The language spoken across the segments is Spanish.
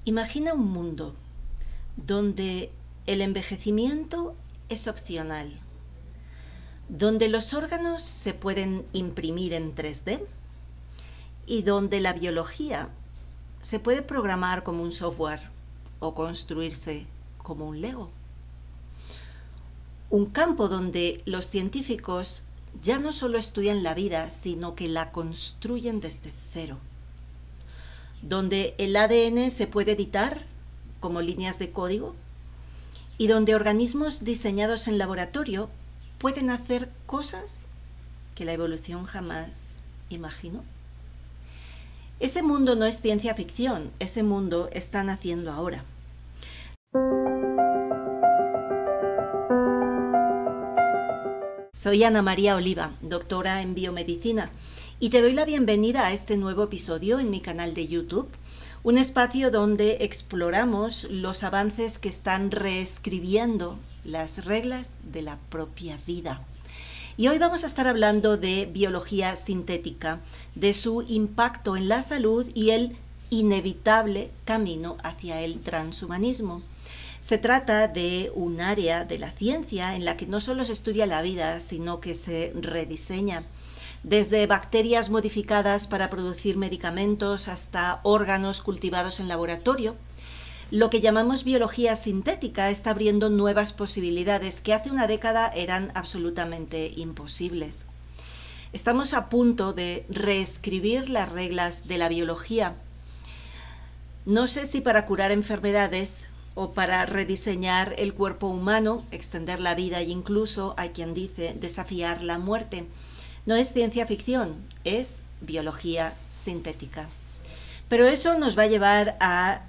Imagina un mundo donde el envejecimiento es opcional, donde los órganos se pueden imprimir en 3D y donde la biología se puede programar como un software o construirse como un Lego. Un campo donde los científicos ya no solo estudian la vida, sino que la construyen desde cero. Donde el ADN se puede editar como líneas de código y donde organismos diseñados en laboratorio pueden hacer cosas que la evolución jamás imaginó. Ese mundo no es ciencia ficción, ese mundo está naciendo ahora. Soy Ana María Oliva, doctora en biomedicina, y te doy la bienvenida a este nuevo episodio en mi canal de YouTube, un espacio donde exploramos los avances que están reescribiendo las reglas de la propia vida. Y hoy vamos a estar hablando de biología sintética, de su impacto en la salud y el inevitable camino hacia el transhumanismo. Se trata de un área de la ciencia en la que no solo se estudia la vida, sino que se rediseña. Desde bacterias modificadas para producir medicamentos hasta órganos cultivados en laboratorio, lo que llamamos biología sintética está abriendo nuevas posibilidades que hace una década eran absolutamente imposibles. Estamos a punto de reescribir las reglas de la biología. No sé si para curar enfermedades o para rediseñar el cuerpo humano, extender la vida e incluso, hay quien dice, desafiar la muerte. No es ciencia ficción, es biología sintética. Pero eso nos va a llevar a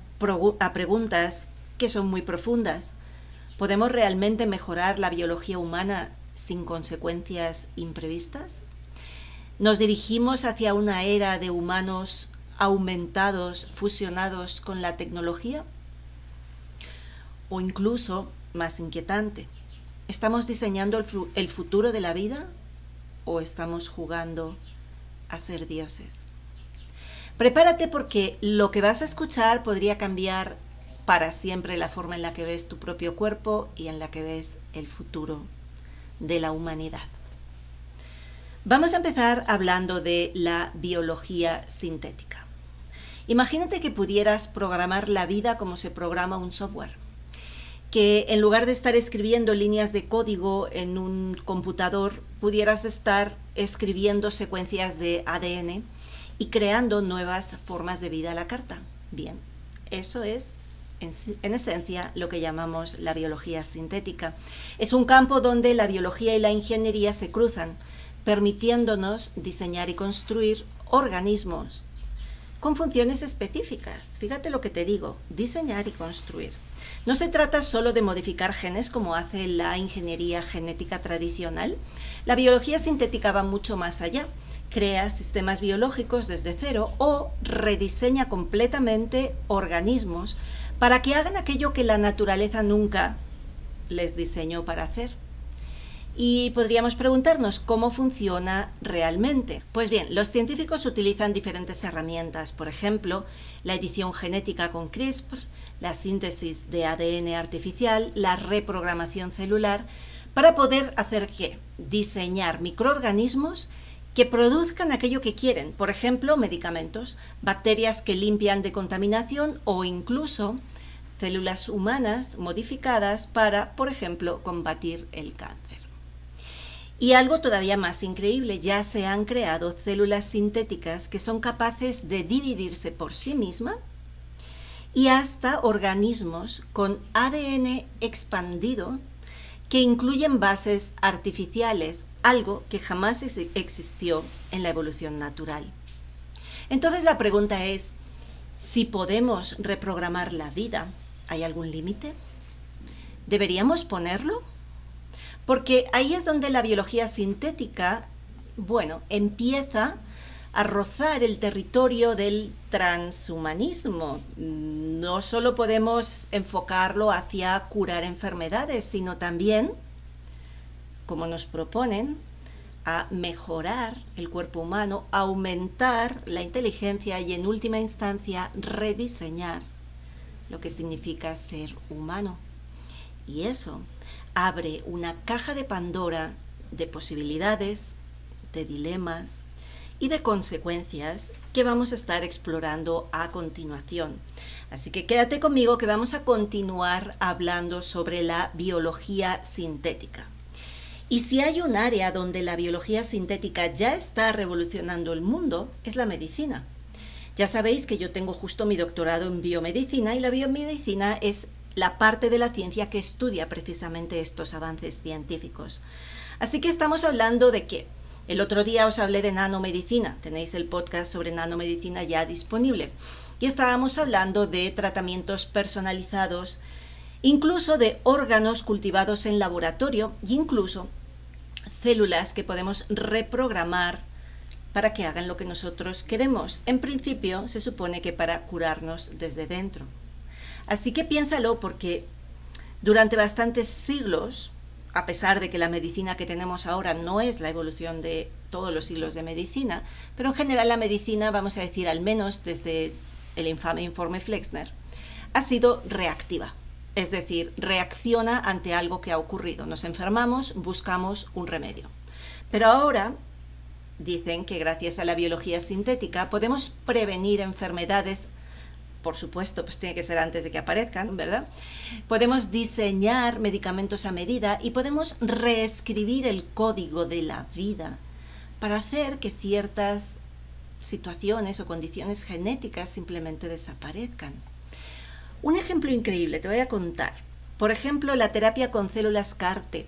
preguntas que son muy profundas. ¿Podemos realmente mejorar la biología humana sin consecuencias imprevistas? ¿Nos dirigimos hacia una era de humanos aumentados, fusionados con la tecnología? O incluso, más inquietante, ¿estamos diseñando el futuro de la vida o estamos jugando a ser dioses? Prepárate porque lo que vas a escuchar podría cambiar para siempre la forma en la que ves tu propio cuerpo y en la que ves el futuro de la humanidad. Vamos a empezar hablando de la biología sintética. Imagínate que pudieras programar la vida como se programa un software. Que en lugar de estar escribiendo líneas de código en un computador, pudieras estar escribiendo secuencias de ADN y creando nuevas formas de vida a la carta. Bien, eso es en esencia lo que llamamos la biología sintética. Es un campo donde la biología y la ingeniería se cruzan, permitiéndonos diseñar y construir organismos con funciones específicas. Fíjate lo que te digo, diseñar y construir. No se trata solo de modificar genes como hace la ingeniería genética tradicional. La biología sintética va mucho más allá. Crea sistemas biológicos desde cero o rediseña completamente organismos para que hagan aquello que la naturaleza nunca les diseñó para hacer. Y podríamos preguntarnos cómo funciona realmente. Pues bien, los científicos utilizan diferentes herramientas, por ejemplo, la edición genética con CRISPR, la síntesis de ADN artificial, la reprogramación celular, para poder hacer ¿qué? Diseñar microorganismos que produzcan aquello que quieren, por ejemplo, medicamentos, bacterias que limpian de contaminación o incluso células humanas modificadas para, por ejemplo, combatir el cáncer. Y algo todavía más increíble, ya se han creado células sintéticas que son capaces de dividirse por sí mismas y hasta organismos con ADN expandido que incluyen bases artificiales, algo que jamás existió en la evolución natural. Entonces la pregunta es, si podemos reprogramar la vida, ¿hay algún límite? ¿Deberíamos ponerlo? Porque ahí es donde la biología sintética, empieza a rozar el territorio del transhumanismo. No solo podemos enfocarlo hacia curar enfermedades, sino también, como nos proponen, a mejorar el cuerpo humano, aumentar la inteligencia y en última instancia rediseñar lo que significa ser humano. Y eso abre una caja de Pandora de posibilidades, de dilemas y de consecuencias que vamos a estar explorando a continuación. Así que quédate conmigo que vamos a continuar hablando sobre la biología sintética. Y si hay un área donde la biología sintética ya está revolucionando el mundo, es la medicina. Ya sabéis que yo tengo justo mi doctorado en biomedicina y la biomedicina es la parte de la ciencia que estudia precisamente estos avances científicos. Así que estamos hablando de que el otro día os hablé de nanomedicina, tenéis el podcast sobre nanomedicina ya disponible, y estábamos hablando de tratamientos personalizados, incluso de órganos cultivados en laboratorio e incluso células que podemos reprogramar para que hagan lo que nosotros queremos. En principio, se supone que para curarnos desde dentro. Así que piénsalo, porque durante bastantes siglos, a pesar de que la medicina que tenemos ahora no es la evolución de todos los siglos de medicina, pero en general la medicina, vamos a decir, al menos desde el infame informe Flexner, ha sido reactiva. Es decir, reacciona ante algo que ha ocurrido. Nos enfermamos, buscamos un remedio. Pero ahora dicen que gracias a la biología sintética podemos prevenir enfermedades. Por supuesto, pues tiene que ser antes de que aparezcan, ¿verdad? Podemos diseñar medicamentos a medida y podemos reescribir el código de la vida para hacer que ciertas situaciones o condiciones genéticas simplemente desaparezcan. Un ejemplo increíble te voy a contar. Por ejemplo, la terapia con células CAR-T,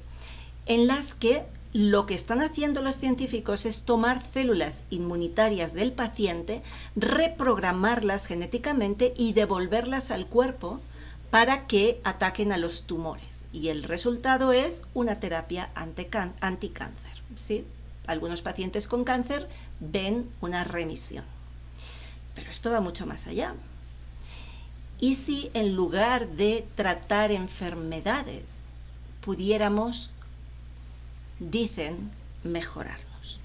en las que lo que están haciendo los científicos es tomar células inmunitarias del paciente, reprogramarlas genéticamente y devolverlas al cuerpo para que ataquen a los tumores. Y el resultado es una terapia anticáncer, ¿sí? Algunos pacientes con cáncer ven una remisión. Pero esto va mucho más allá. ¿Y si en lugar de tratar enfermedades pudiéramos, dicen, mejorarnos?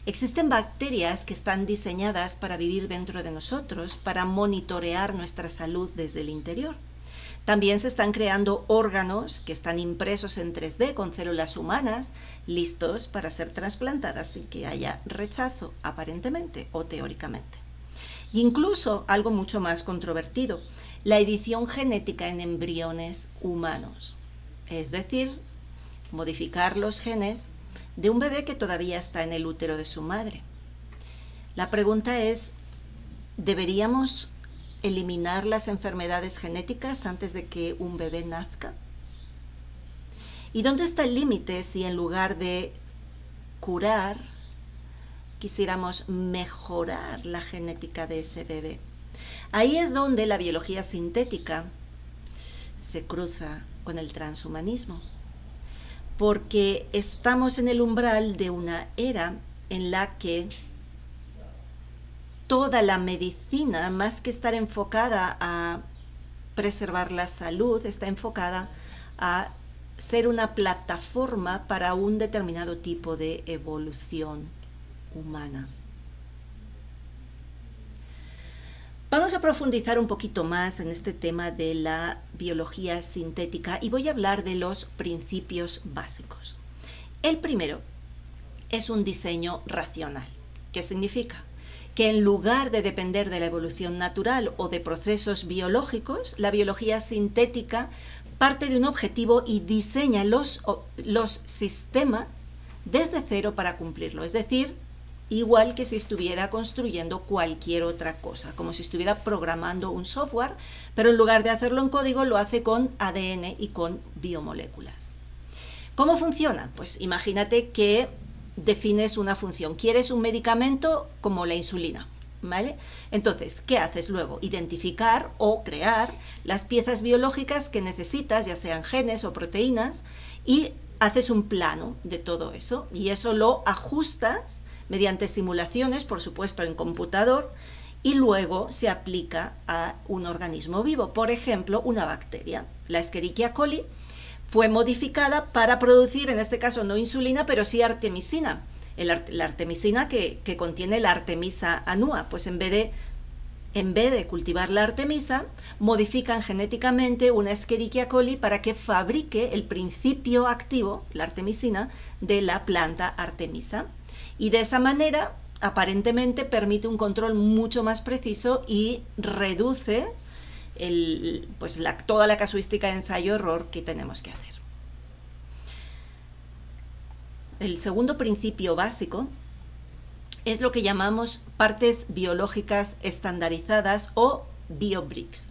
Existen bacterias que están diseñadas para vivir dentro de nosotros, para monitorear nuestra salud desde el interior. También se están creando órganos que están impresos en 3D con células humanas, listos para ser trasplantadas sin que haya rechazo, aparentemente o teóricamente. E incluso algo mucho más controvertido, la edición genética en embriones humanos. Es decir, modificar los genes de un bebé que todavía está en el útero de su madre. La pregunta es, ¿deberíamos eliminar las enfermedades genéticas antes de que un bebé nazca? ¿Y dónde está el límite si en lugar de curar, quisiéramos mejorar la genética de ese bebé? Ahí es donde la biología sintética se cruza con el transhumanismo, porque estamos en el umbral de una era en la que toda la medicina, más que estar enfocada a preservar la salud, está enfocada a ser una plataforma para un determinado tipo de evolución humana. Vamos a profundizar un poquito más en este tema de la biología sintética y voy a hablar de los principios básicos. El primero es un diseño racional. ¿Qué significa? Que en lugar de depender de la evolución natural o de procesos biológicos, la biología sintética parte de un objetivo y diseña los sistemas desde cero para cumplirlo. Es decir, igual que si estuviera construyendo cualquier otra cosa, como si estuviera programando un software, pero en lugar de hacerlo en código lo hace con ADN y con biomoléculas. ¿Cómo funciona? Pues imagínate que defines una función. Quieres un medicamento como la insulina, ¿vale? Entonces, ¿qué haces luego? Identificar o crear las piezas biológicas que necesitas, ya sean genes o proteínas, y haces un plano de todo eso, y eso lo ajustas mediante simulaciones, por supuesto en computador, y luego se aplica a un organismo vivo. Por ejemplo, una bacteria, la Escherichia coli, fue modificada para producir, en este caso no insulina, pero sí artemisina. La artemisina que contiene la Artemisa annua, pues en vez de en vez de cultivar la artemisa, modifican genéticamente una Escherichia coli para que fabrique el principio activo, la artemisina, de la planta Artemisa. Y de esa manera, aparentemente, permite un control mucho más preciso y reduce toda la casuística de ensayo-error que tenemos que hacer. El segundo principio básico es lo que llamamos partes biológicas estandarizadas o biobricks.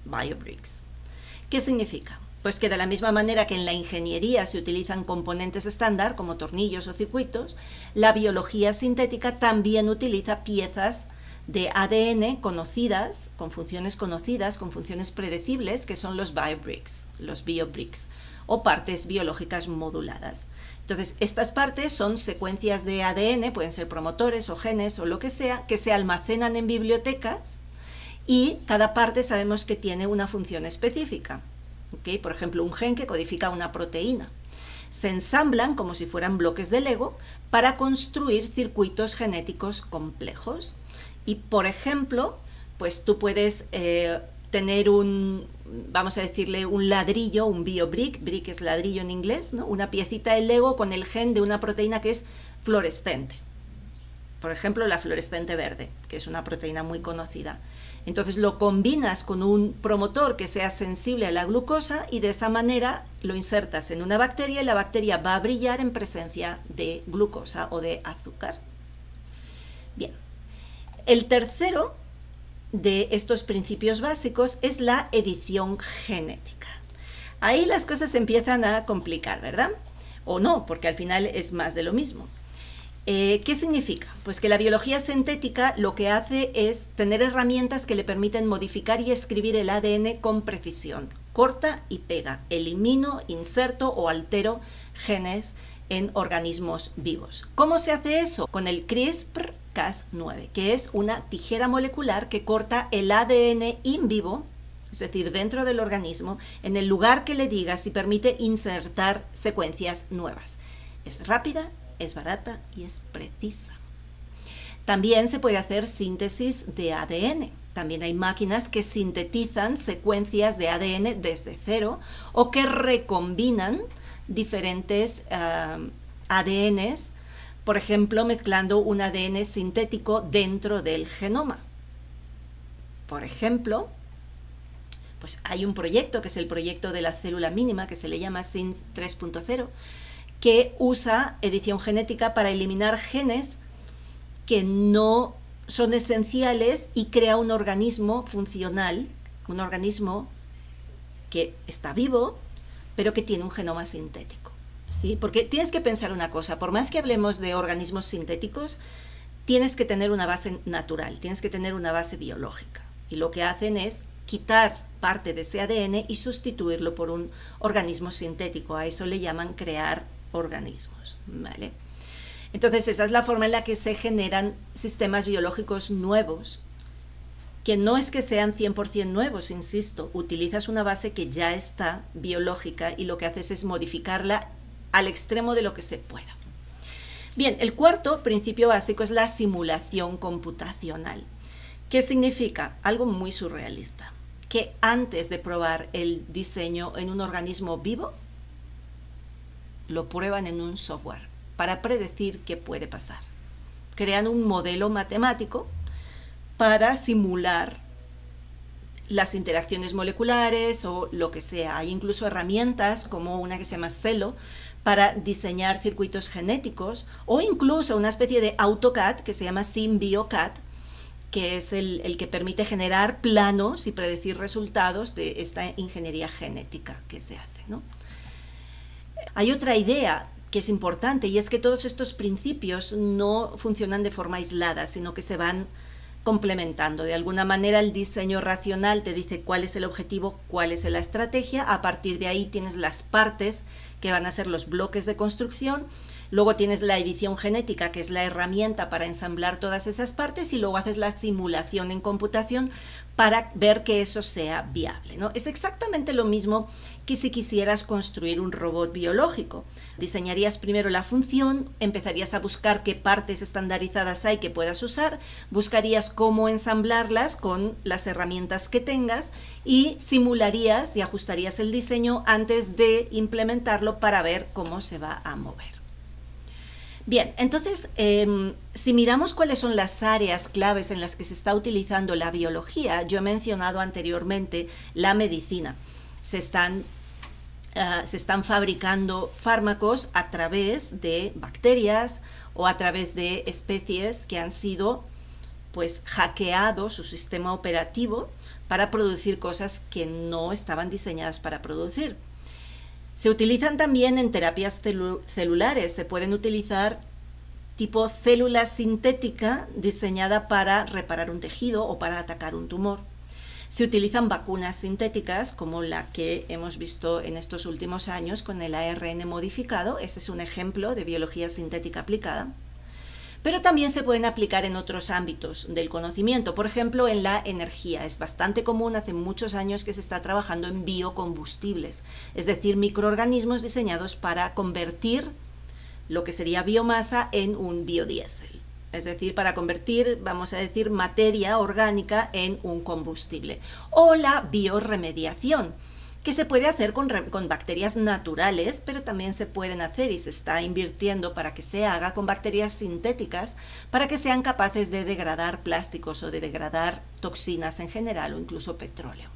¿Qué significa? Pues que de la misma manera que en la ingeniería se utilizan componentes estándar como tornillos o circuitos, la biología sintética también utiliza piezas de ADN conocidas, con funciones predecibles, que son los biobricks, o partes biológicas moduladas. Entonces, estas partes son secuencias de ADN, pueden ser promotores o genes o lo que se almacenan en bibliotecas, y cada parte sabemos que tiene una función específica. ¿Okay? Por ejemplo, un gen que codifica una proteína. Se ensamblan como si fueran bloques de Lego para construir circuitos genéticos complejos. Y, por ejemplo, pues tú puedes tener vamos a decirle un ladrillo, un biobrick, brick es ladrillo en inglés, ¿no? Una piecita de Lego con el gen de una proteína que es fluorescente. Por ejemplo, la fluorescente verde, que es una proteína muy conocida. Entonces lo combinas con un promotor que sea sensible a la glucosa y de esa manera lo insertas en una bacteria y la bacteria va a brillar en presencia de glucosa o de azúcar. Bien, el tercero de estos principios básicos es la edición genética. Ahí las cosas se empiezan a complicar, ¿verdad? O no, porque al final es más de lo mismo. ¿Qué significa? Pues que la biología sintética lo que hace es tener herramientas que le permiten modificar y escribir el ADN con precisión. Corta y pega, elimino, inserto o altero genes en organismos vivos. ¿Cómo se hace eso? Con el CRISPR-Cas9, que es una tijera molecular que corta el ADN in vivo, es decir, dentro del organismo, en el lugar que le digas y permite insertar secuencias nuevas. Es rápida, es barata y es precisa. También se puede hacer síntesis de ADN. También hay máquinas que sintetizan secuencias de ADN desde cero o que recombinan diferentes ADNs, por ejemplo, mezclando un ADN sintético dentro del genoma. Por ejemplo, pues hay un proyecto que es el proyecto de la célula mínima, que se le llama SynTh 3.0, que usa edición genética para eliminar genes que no son esenciales y crea un organismo funcional, un organismo que está vivo, pero que tiene un genoma sintético. ¿Sí? Porque tienes que pensar una cosa, por más que hablemos de organismos sintéticos, tienes que tener una base natural, tienes que tener una base biológica. Y lo que hacen es quitar parte de ese ADN y sustituirlo por un organismo sintético. A eso le llaman crear organismos, ¿vale? Entonces esa es la forma en la que se generan sistemas biológicos nuevos, que no es que sean 100% nuevos, insisto, utilizas una base que ya está biológica y lo que haces es modificarla al extremo de lo que se pueda. Bien, el cuarto principio básico es la simulación computacional. ¿Qué significa? Algo muy surrealista, que antes de probar el diseño en un organismo vivo, lo prueban en un software para predecir qué puede pasar. Crean un modelo matemático para simular las interacciones moleculares o lo que sea. Hay incluso herramientas como una que se llama Celo para diseñar circuitos genéticos o incluso una especie de AutoCAD que se llama SymBioCAD, que es el que permite generar planos y predecir resultados de esta ingeniería genética que se hace, ¿no? Hay otra idea que es importante y es que todos estos principios no funcionan de forma aislada, sino que se van complementando. De alguna manera el diseño racional te dice cuál es el objetivo, cuál es la estrategia, a partir de ahí tienes las partes que van a ser los bloques de construcción, Luego tienes la edición genética, que es la herramienta para ensamblar todas esas partes, y luego haces la simulación en computación para ver que eso sea viable, ¿no? Es exactamente lo mismo que si quisieras construir un robot biológico. Diseñarías primero la función, empezarías a buscar qué partes estandarizadas hay que puedas usar, buscarías cómo ensamblarlas con las herramientas que tengas y simularías y ajustarías el diseño antes de implementarlo para ver cómo se va a mover. Bien, entonces, si miramos cuáles son las áreas claves en las que se está utilizando la biología, yo he mencionado anteriormente la medicina. Se están fabricando fármacos a través de bacterias o a través de especies que han sido, pues, hackeado su sistema operativo para producir cosas que no estaban diseñadas para producir. Se utilizan también en terapias celulares, se pueden utilizar tipo célula sintética diseñada para reparar un tejido o para atacar un tumor. Se utilizan vacunas sintéticas como la que hemos visto en estos últimos años con el ARN modificado, ese es un ejemplo de biología sintética aplicada. Pero también se pueden aplicar en otros ámbitos del conocimiento, por ejemplo en la energía. Es bastante común, hace muchos años que se está trabajando en biocombustibles, es decir, microorganismos diseñados para convertir lo que sería biomasa en un biodiesel. Es decir, para convertir, vamos a decir, materia orgánica en un combustible. O la bioremediación, que se puede hacer con bacterias naturales, pero también se pueden hacer y se está invirtiendo para que se haga con bacterias sintéticas para que sean capaces de degradar plásticos o de degradar toxinas en general o incluso petróleo.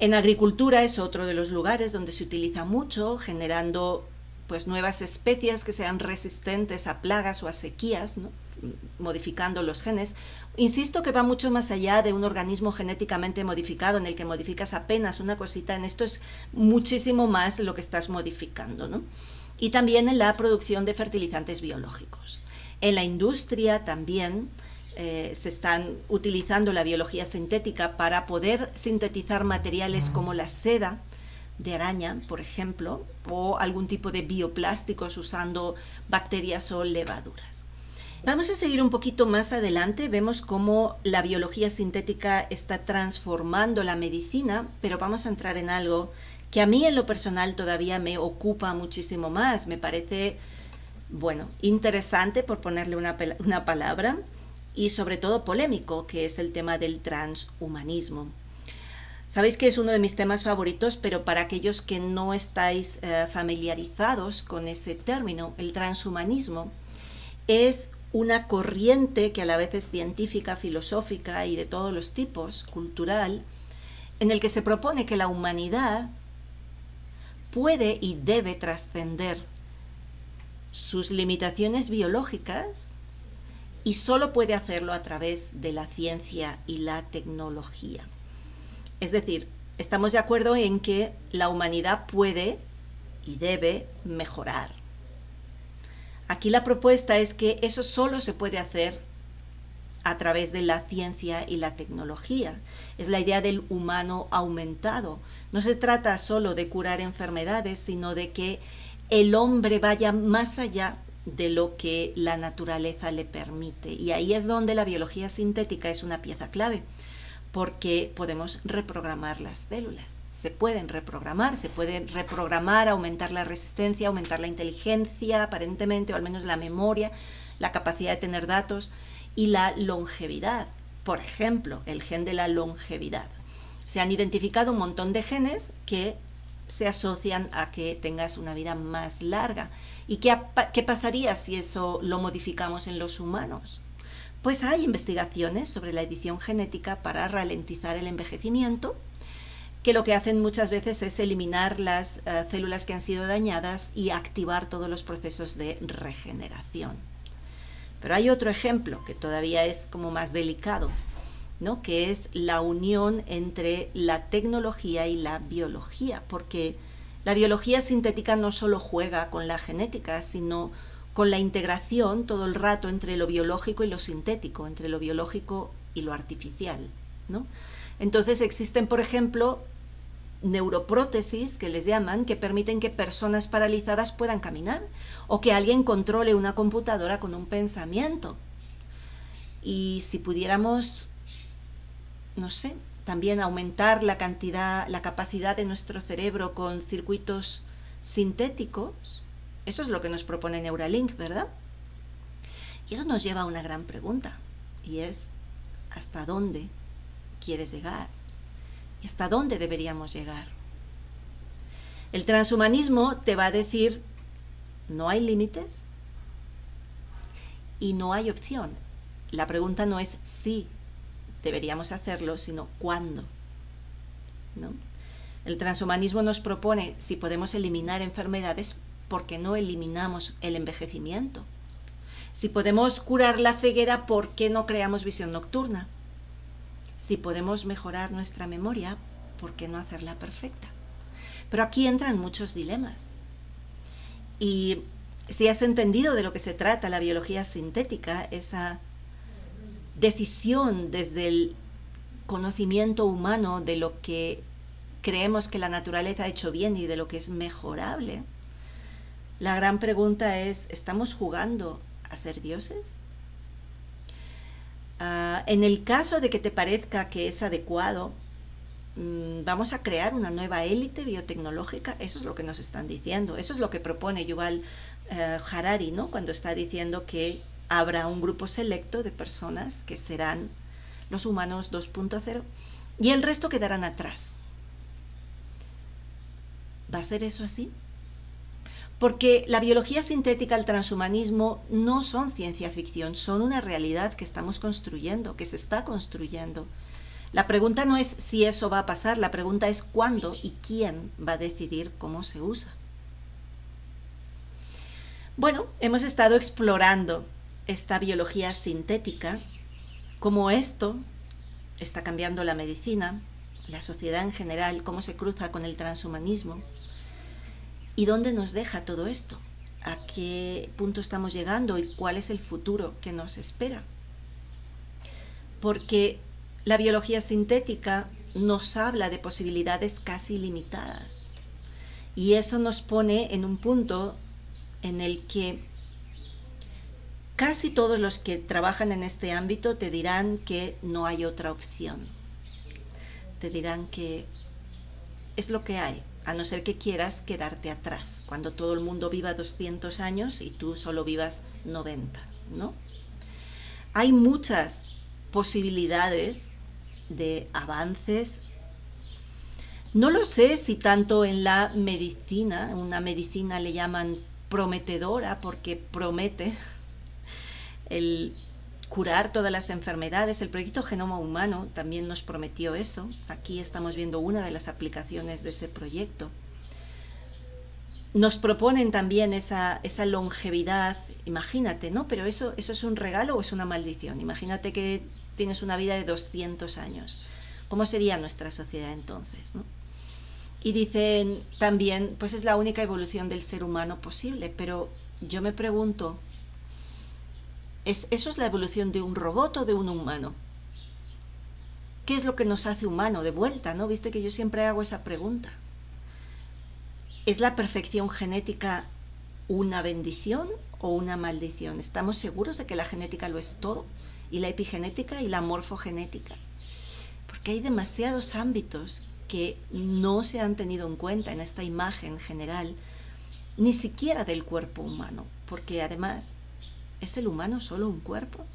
En agricultura es otro de los lugares donde se utiliza mucho, generando pues nuevas especies que sean resistentes a plagas o a sequías, ¿no? Modificando los genes. Insisto que va mucho más allá de un organismo genéticamente modificado en el que modificas apenas una cosita, en esto es muchísimo más lo que estás modificando, ¿no? Y también en la producción de fertilizantes biológicos. En la industria también se están utilizando la biología sintética para poder sintetizar materiales como la seda de araña, por ejemplo, o algún tipo de bioplásticos usando bacterias o levaduras. Vamos a seguir un poquito más adelante, vemos cómo la biología sintética está transformando la medicina, pero vamos a entrar en algo que a mí en lo personal todavía me ocupa muchísimo más, me parece, bueno, interesante por ponerle una palabra, y sobre todo polémico, que es el tema del transhumanismo. Sabéis que es uno de mis temas favoritos, pero para aquellos que no estáis familiarizados con ese término, el transhumanismo es una corriente que a la vez es científica, filosófica y de todos los tipos, cultural, en el que se propone que la humanidad puede y debe trascender sus limitaciones biológicas y solo puede hacerlo a través de la ciencia y la tecnología. Es decir, estamos de acuerdo en que la humanidad puede y debe mejorar. Aquí la propuesta es que eso solo se puede hacer a través de la ciencia y la tecnología. Es la idea del humano aumentado. No se trata solo de curar enfermedades, sino de que el hombre vaya más allá de lo que la naturaleza le permite. Y ahí es donde la biología sintética es una pieza clave, porque podemos reprogramar las células. Se pueden reprogramar, aumentar la resistencia, aumentar la inteligencia, aparentemente, o al menos la memoria, la capacidad de tener datos y la longevidad. Por ejemplo, el gen de la longevidad. Se han identificado un montón de genes que se asocian a que tengas una vida más larga. ¿Y qué pasaría si eso lo modificamos en los humanos? Pues hay investigaciones sobre la edición genética para ralentizar el envejecimiento, que lo que hacen muchas veces es eliminar las células que han sido dañadas y activar todos los procesos de regeneración. Pero hay otro ejemplo que todavía es como más delicado, ¿no? Que es la unión entre la tecnología y la biología, porque la biología sintética no solo juega con la genética, sino con la integración todo el rato entre lo biológico y lo sintético, entre lo biológico y lo artificial, ¿no? Entonces existen, por ejemplo, neuroprótesis, que les llaman, que permiten que personas paralizadas puedan caminar, o que alguien controle una computadora con un pensamiento. Y si pudiéramos, no sé, también aumentar la capacidad de nuestro cerebro con circuitos sintéticos, eso es lo que nos propone Neuralink, ¿verdad? Y eso nos lleva a una gran pregunta, y es, ¿hasta dónde quieres llegar? ¿Y hasta dónde deberíamos llegar? El transhumanismo te va a decir, no hay límites y no hay opción. La pregunta no es si deberíamos hacerlo, sino cuándo, ¿no? El transhumanismo nos propone, si podemos eliminar enfermedades, ¿por qué no eliminamos el envejecimiento? Si podemos curar la ceguera, ¿por qué no creamos visión nocturna? Si podemos mejorar nuestra memoria, ¿por qué no hacerla perfecta? Pero aquí entran muchos dilemas. Y si has entendido de lo que se trata la biología sintética, esa decisión desde el conocimiento humano de lo que creemos que la naturaleza ha hecho bien y de lo que es mejorable, la gran pregunta es, ¿estamos jugando a ser dioses? En el caso de que te parezca que es adecuado, vamos a crear una nueva élite biotecnológica. Eso es lo que nos están diciendo. Eso es lo que propone Yuval Harari, ¿no? Cuando está diciendo que habrá un grupo selecto de personas que serán los humanos 2.0 y el resto quedarán atrás. ¿Va a ser eso así? Porque la biología sintética, el transhumanismo, no son ciencia ficción, son una realidad que estamos construyendo, que se está construyendo. La pregunta no es si eso va a pasar, la pregunta es cuándo y quién va a decidir cómo se usa. Bueno, hemos estado explorando esta biología sintética, cómo esto está cambiando la medicina, la sociedad en general, cómo se cruza con el transhumanismo. ¿Y dónde nos deja todo esto? ¿A qué punto estamos llegando y cuál es el futuro que nos espera? Porque la biología sintética nos habla de posibilidades casi ilimitadas. Y eso nos pone en un punto en el que casi todos los que trabajan en este ámbito te dirán que no hay otra opción. Te dirán que es lo que hay, a no ser que quieras quedarte atrás, cuando todo el mundo viva 200 años y tú solo vivas 90, ¿no? Hay muchas posibilidades de avances. No lo sé si tanto en la medicina, una medicina le llaman prometedora porque promete el curar todas las enfermedades. El proyecto Genoma Humano también nos prometió eso. Aquí estamos viendo una de las aplicaciones de ese proyecto. Nos proponen también esa longevidad. Imagínate, ¿no? Pero ¿eso es un regalo o es una maldición? Imagínate que tienes una vida de 200 años. ¿Cómo sería nuestra sociedad entonces, ¿no? Y dicen también, pues es la única evolución del ser humano posible, pero yo me pregunto, ¿eso es la evolución de un robot o de un humano? ¿Qué es lo que nos hace humano de vuelta, no? Viste que yo siempre hago esa pregunta. ¿Es la perfección genética una bendición o una maldición? ¿Estamos seguros de que la genética lo es todo? Y la epigenética y la morfogenética. Porque hay demasiados ámbitos que no se han tenido en cuenta en esta imagen general, ni siquiera del cuerpo humano, porque además, ¿es el humano solo un cuerpo?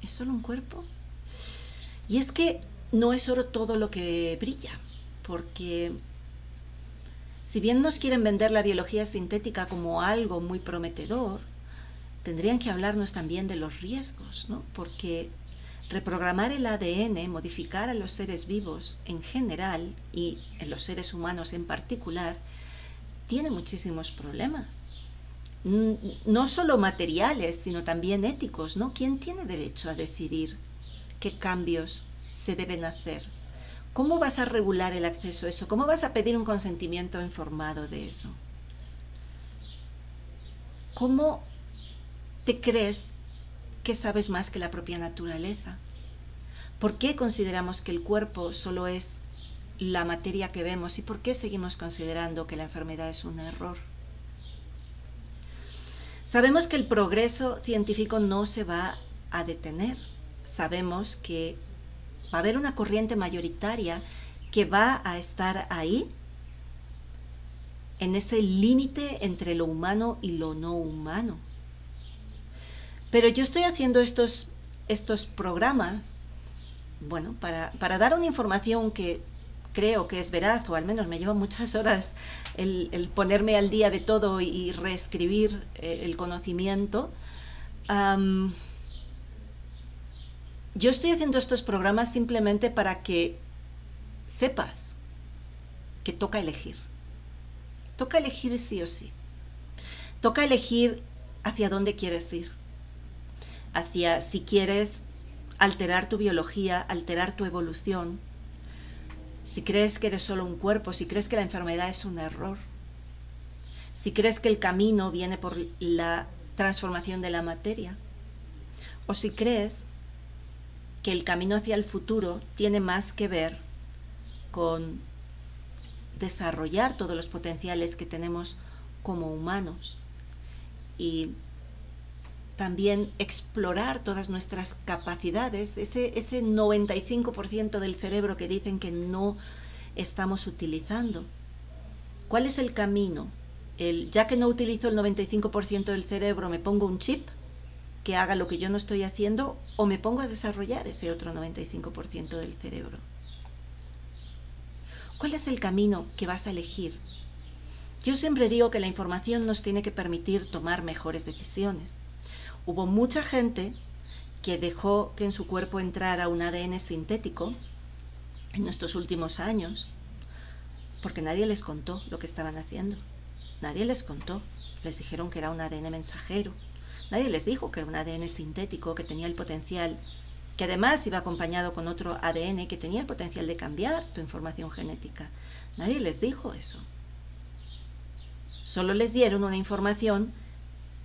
¿Es solo un cuerpo? Y es que no es oro todo lo que brilla, porque si bien nos quieren vender la biología sintética como algo muy prometedor, tendrían que hablarnos también de los riesgos, ¿no? Porque reprogramar el ADN, modificar a los seres vivos en general y en los seres humanos en particular, tiene muchísimos problemas. No solo materiales, sino también éticos, ¿no? ¿Quién tiene derecho a decidir qué cambios se deben hacer? ¿Cómo vas a regular el acceso a eso? ¿Cómo vas a pedir un consentimiento informado de eso? ¿Cómo te crees que sabes más que la propia naturaleza? ¿Por qué consideramos que el cuerpo solo es la materia que vemos y por qué seguimos considerando que la enfermedad es un error. Sabemos que el progreso científico no se va a detener. Sabemos que va a haber una corriente mayoritaria que va a estar ahí, en ese límite entre lo humano y lo no humano. Pero yo estoy haciendo estos programas, bueno, para dar una información que creo que es veraz, o al menos me lleva muchas horas el ponerme al día de todo y reescribir el conocimiento. Yo estoy haciendo estos programas simplemente para que sepas que toca elegir. Toca elegir sí o sí. Toca elegir hacia dónde quieres ir. Hacia si quieres alterar tu biología, alterar tu evolución. Si crees que eres solo un cuerpo, si crees que la enfermedad es un error. Si crees que el camino viene por la transformación de la materia. O si crees que el camino hacia el futuro tiene más que ver con desarrollar todos los potenciales que tenemos como humanos y también explorar todas nuestras capacidades, ese 95% del cerebro que dicen que no estamos utilizando. ¿Cuál es el camino? Ya que no utilizo el 95% del cerebro, ¿me pongo un chip que haga lo que yo no estoy haciendo o me pongo a desarrollar ese otro 95% del cerebro? ¿Cuál es el camino que vas a elegir? Yo siempre digo que la información nos tiene que permitir tomar mejores decisiones. Hubo mucha gente que dejó que en su cuerpo entrara un ADN sintético en estos últimos años porque nadie les contó lo que estaban haciendo. Nadie les contó. Les dijeron que era un ADN mensajero. Nadie les dijo que era un ADN sintético que tenía el potencial, que además iba acompañado con otro ADN que tenía el potencial de cambiar tu información genética. Nadie les dijo eso. Solo les dieron una información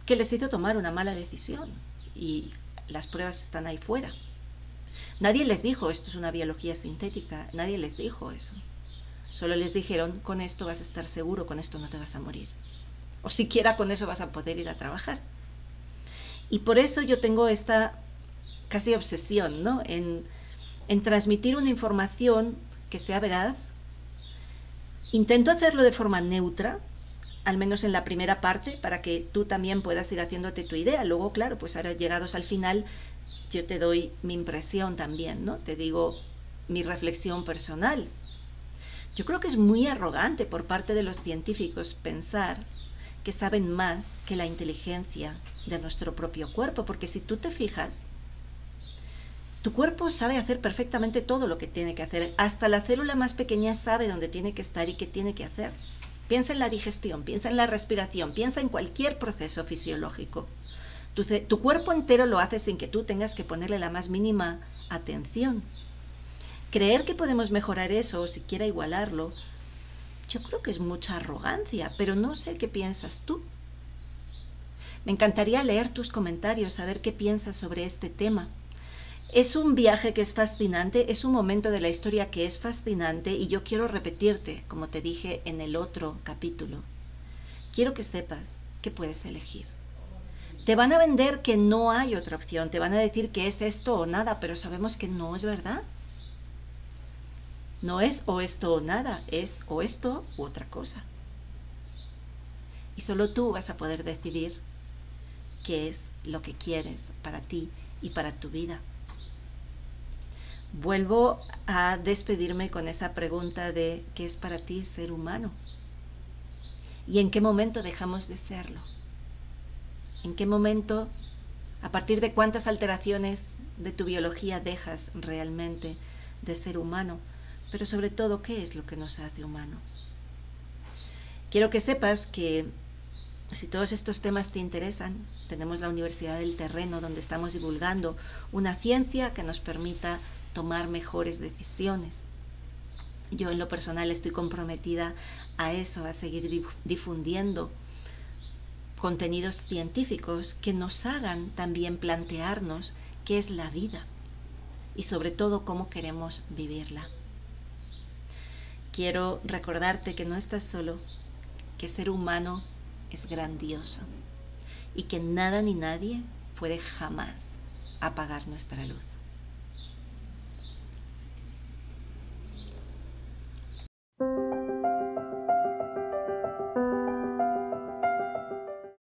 que les hizo tomar una mala decisión y las pruebas están ahí fuera. Nadie les dijo esto es una biología sintética, nadie les dijo eso. Solo les dijeron con esto vas a estar seguro, con esto no te vas a morir. O siquiera con eso vas a poder ir a trabajar. Y por eso yo tengo esta casi obsesión, ¿no? en transmitir una información que sea veraz. Intento hacerlo de forma neutra, al menos en la primera parte, para que tú también puedas ir haciéndote tu idea. Luego, claro, pues ahora llegados al final, yo te doy mi impresión también, ¿no? Te digo mi reflexión personal. Yo creo que es muy arrogante por parte de los científicos pensar que saben más que la inteligencia de nuestro propio cuerpo, porque si tú te fijas, tu cuerpo sabe hacer perfectamente todo lo que tiene que hacer. Hasta la célula más pequeña sabe dónde tiene que estar y qué tiene que hacer. Piensa en la digestión, piensa en la respiración, piensa en cualquier proceso fisiológico. Tu cuerpo entero lo hace sin que tú tengas que ponerle la más mínima atención. Creer que podemos mejorar eso o siquiera igualarlo, yo creo que es mucha arrogancia, pero no sé qué piensas tú. Me encantaría leer tus comentarios, saber qué piensas sobre este tema. Es un viaje que es fascinante, es un momento de la historia que es fascinante y yo quiero repetirte, como te dije en el otro capítulo. Quiero que sepas que puedes elegir. Te van a vender que no hay otra opción, te van a decir que es esto o nada, pero sabemos que no es verdad. No es o esto o nada, es o esto u otra cosa. Y solo tú vas a poder decidir qué es lo que quieres para ti y para tu vida. Vuelvo a despedirme con esa pregunta de ¿qué es para ti ser humano? ¿Y en qué momento dejamos de serlo? ¿En qué momento, a partir de cuántas alteraciones de tu biología dejas realmente de ser humano? Pero sobre todo, ¿qué es lo que nos hace humano? Quiero que sepas que si todos estos temas te interesan, tenemos la Universidad del Terreno, donde estamos divulgando una ciencia que nos permita tomar mejores decisiones. Yo en lo personal estoy comprometida a eso, a seguir difundiendo contenidos científicos que nos hagan también plantearnos qué es la vida y sobre todo cómo queremos vivirla. quiero recordarte que no estás solo, que ser humano es grandioso y que nada ni nadie puede jamás apagar nuestra luz.